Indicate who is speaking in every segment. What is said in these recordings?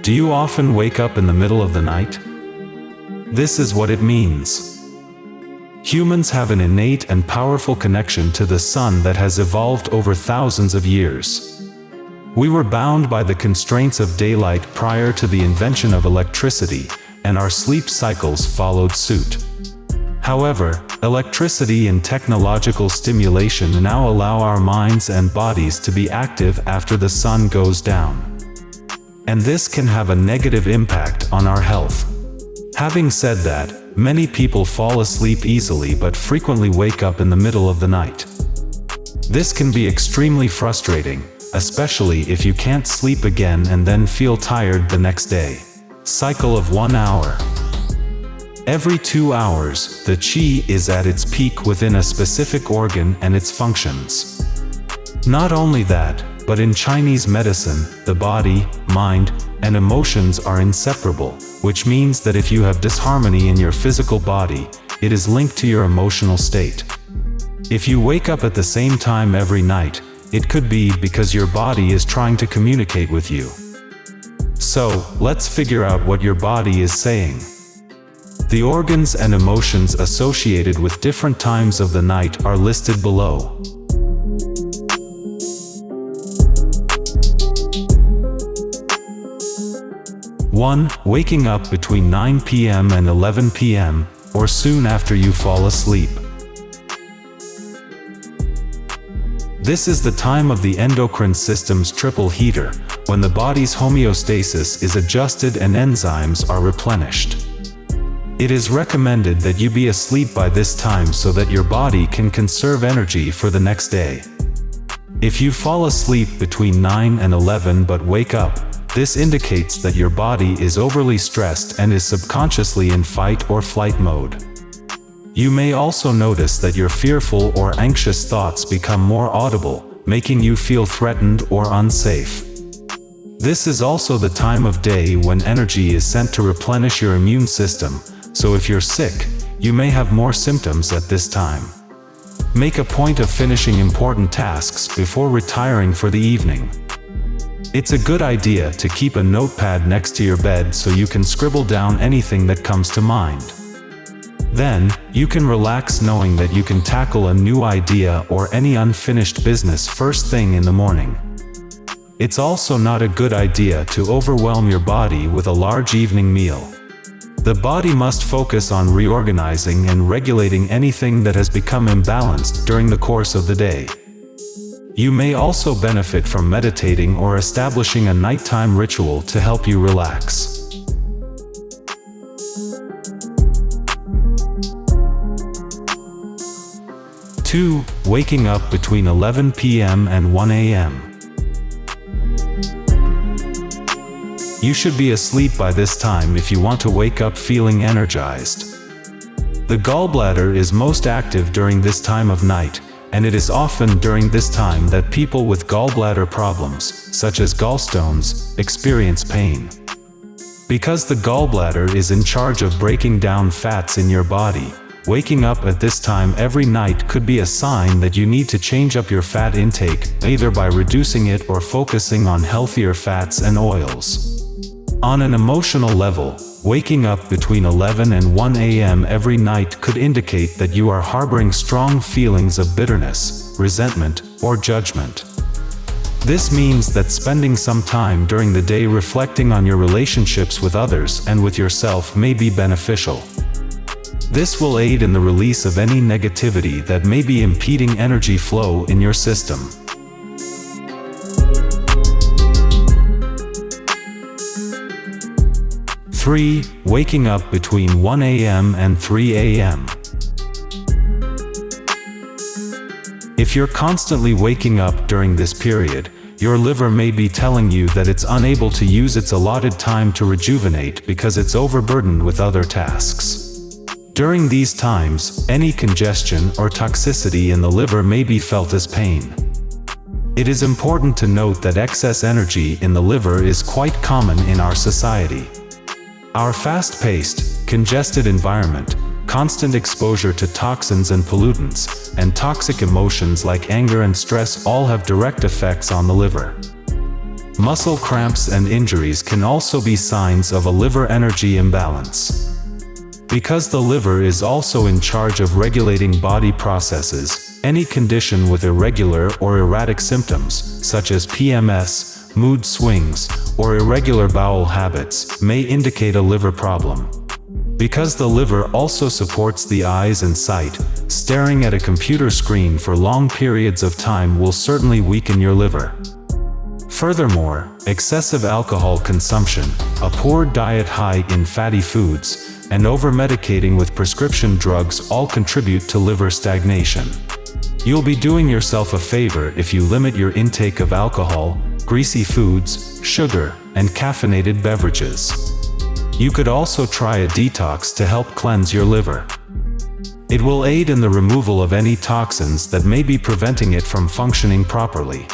Speaker 1: Do you often wake up in the middle of the night? This is what it means. Humans have an innate and powerful connection to the sun that has evolved over thousands of years. We were bound by the constraints of daylight prior to the invention of electricity, and our sleep cycles followed suit. However, electricity and technological stimulation now allow our minds and bodies to be active after the sun goes down. And this can have a negative impact on our health. Having said that, many people fall asleep easily but frequently wake up in the middle of the night. This can be extremely frustrating, especially if you can't sleep again and then feel tired the next day. Cycle of 1 hour. Every 2 hours, the qi is at its peak within a specific organ and its functions. Not only that, but in Chinese medicine, the body, mind, and emotions are inseparable, which means that if you have disharmony in your physical body, it is linked to your emotional state. If you wake up at the same time every night, it could be because your body is trying to communicate with you. So, let's figure out what your body is saying. The organs and emotions associated with different times of the night are listed below. 1. Waking up between 9 p.m. and 11 p.m., or soon after you fall asleep. This is the time of the endocrine system's triple heater, when the body's homeostasis is adjusted and enzymes are replenished. It is recommended that you be asleep by this time so that your body can conserve energy for the next day. If you fall asleep between 9 and 11 but wake up, this indicates that your body is overly stressed and is subconsciously in fight or flight mode. You may also notice that your fearful or anxious thoughts become more audible, making you feel threatened or unsafe. This is also the time of day when energy is sent to replenish your immune system, so if you're sick, you may have more symptoms at this time. Make a point of finishing important tasks before retiring for the evening. It's a good idea to keep a notepad next to your bed so you can scribble down anything that comes to mind. Then, you can relax knowing that you can tackle a new idea or any unfinished business first thing in the morning. It's also not a good idea to overwhelm your body with a large evening meal. The body must focus on reorganizing and regulating anything that has become imbalanced during the course of the day. You may also benefit from meditating or establishing a nighttime ritual to help you relax. 2. Waking up between 11 p.m. and 1 a.m. You should be asleep by this time if you want to wake up feeling energized. The gallbladder is most active during this time of night, and it is often during this time that people with gallbladder problems, such as gallstones, experience pain. Because the gallbladder is in charge of breaking down fats in your body, waking up at this time every night could be a sign that you need to change up your fat intake, either by reducing it or focusing on healthier fats and oils. On an emotional level, waking up between 11 and 1 a.m. every night could indicate that you are harboring strong feelings of bitterness, resentment, or judgment. This means that spending some time during the day reflecting on your relationships with others and with yourself may be beneficial. This will aid in the release of any negativity that may be impeding energy flow in your system. 3. Waking up between 1 a.m. and 3 a.m. If you're constantly waking up during this period, your liver may be telling you that it's unable to use its allotted time to rejuvenate because it's overburdened with other tasks. During these times, any congestion or toxicity in the liver may be felt as pain. It is important to note that excess energy in the liver is quite common in our society. Our fast-paced, congested environment, constant exposure to toxins and pollutants, and toxic emotions like anger and stress all have direct effects on the liver. Muscle cramps and injuries can also be signs of a liver energy imbalance. Because the liver is also in charge of regulating body processes, any condition with irregular or erratic symptoms, such as PMS, mood swings, or irregular bowel habits, may indicate a liver problem. Because the liver also supports the eyes and sight, staring at a computer screen for long periods of time will certainly weaken your liver. Furthermore, excessive alcohol consumption, a poor diet high in fatty foods, and over-medicating with prescription drugs all contribute to liver stagnation. You'll be doing yourself a favor if you limit your intake of alcohol, greasy foods, sugar, and caffeinated beverages. You could also try a detox to help cleanse your liver. It will aid in the removal of any toxins that may be preventing it from functioning properly.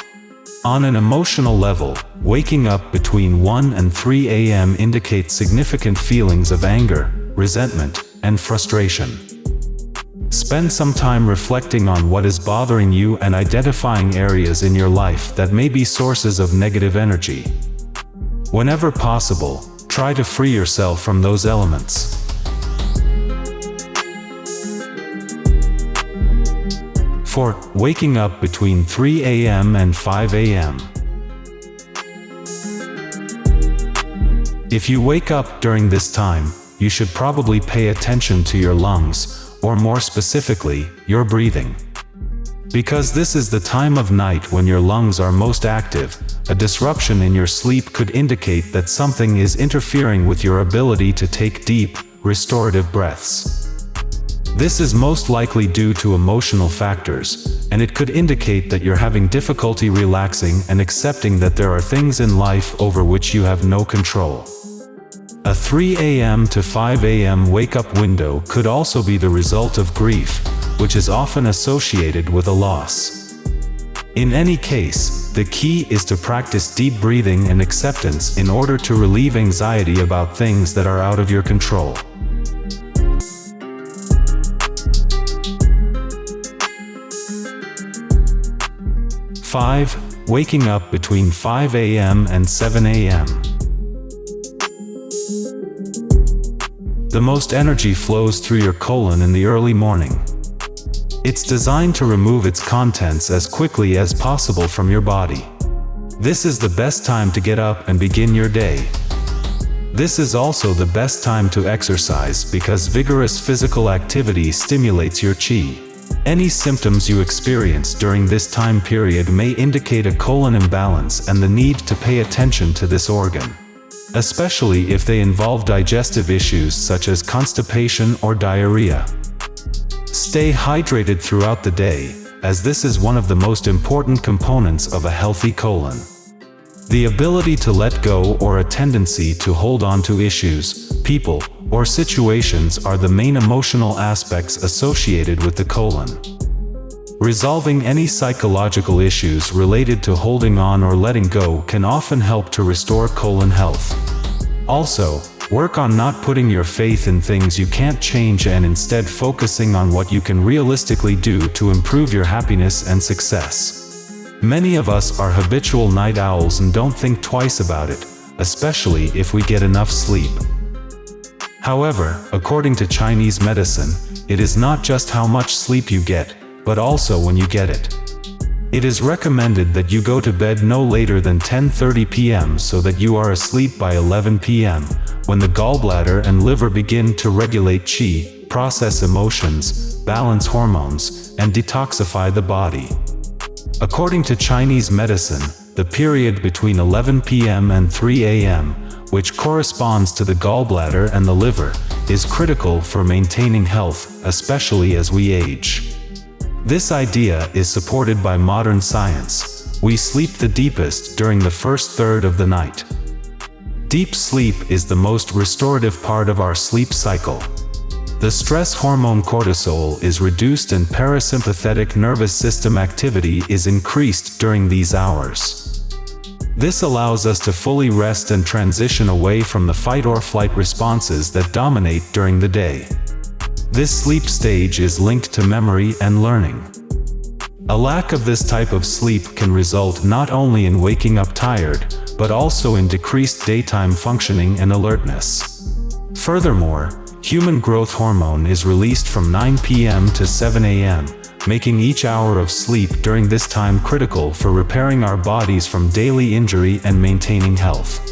Speaker 1: On an emotional level, waking up between 1 and 3 a.m. indicates significant feelings of anger, resentment, and frustration. Spend some time reflecting on what is bothering you and identifying areas in your life that may be sources of negative energy. Whenever possible, try to free yourself from those elements. For waking up between 3 a.m. and 5 a.m. If you wake up during this time, you should probably pay attention to your lungs, or more specifically, your breathing. Because this is the time of night when your lungs are most active, a disruption in your sleep could indicate that something is interfering with your ability to take deep, restorative breaths. This is most likely due to emotional factors, and it could indicate that you're having difficulty relaxing and accepting that there are things in life over which you have no control. A 3 a.m. to 5 a.m. wake-up window could also be the result of grief, which is often associated with a loss. In any case, the key is to practice deep breathing and acceptance in order to relieve anxiety about things that are out of your control. Waking up between 5 a.m. and 7 a.m. The most energy flows through your colon in the early morning. It's designed to remove its contents as quickly as possible from your body. This is the best time to get up and begin your day. This is also the best time to exercise because vigorous physical activity stimulates your qi. Any symptoms you experience during this time period may indicate a colon imbalance and the need to pay attention to this organ, especially if they involve digestive issues such as constipation or diarrhea. Stay hydrated throughout the day, as this is one of the most important components of a healthy colon. The ability to let go or a tendency to hold on to issues, people, or situations are the main emotional aspects associated with the colon. Resolving any psychological issues related to holding on or letting go can often help to restore colon health. Also, work on not putting your faith in things you can't change and instead focusing on what you can realistically do to improve your happiness and success. Many of us are habitual night owls and don't think twice about it, especially if we get enough sleep. However, according to Chinese medicine, it is not just how much sleep you get, but also when you get it. It is recommended that you go to bed no later than 10:30 p.m. so that you are asleep by 11 p.m., when the gallbladder and liver begin to regulate qi, process emotions, balance hormones, and detoxify the body. According to Chinese medicine, the period between 11 p.m. and 3 a.m., which corresponds to the gallbladder and the liver, is critical for maintaining health, especially as we age. This idea is supported by modern science. We sleep the deepest during the first third of the night. Deep sleep is the most restorative part of our sleep cycle. The stress hormone cortisol is reduced and parasympathetic nervous system activity is increased during these hours. This allows us to fully rest and transition away from the fight or flight responses that dominate during the day. This sleep stage is linked to memory and learning. A lack of this type of sleep can result not only in waking up tired, but also in decreased daytime functioning and alertness. Furthermore, human growth hormone is released from 9 p.m. to 7 a.m., making each hour of sleep during this time critical for repairing our bodies from daily injury and maintaining health.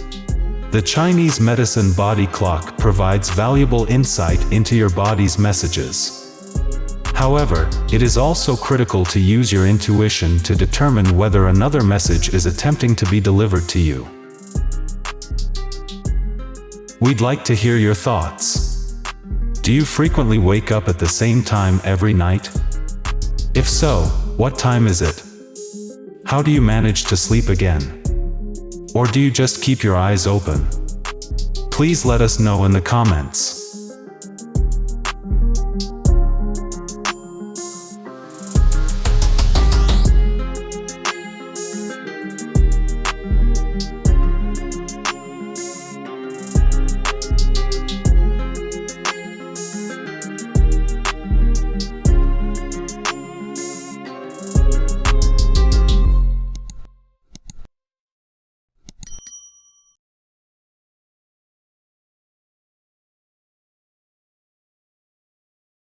Speaker 1: The Chinese medicine body clock provides valuable insight into your body's messages. However, it is also critical to use your intuition to determine whether another message is attempting to be delivered to you. We'd like to hear your thoughts. Do you frequently wake up at the same time every night? If so, what time is it? How do you manage to sleep again? Or do you just keep your eyes open? Please let us know in the comments.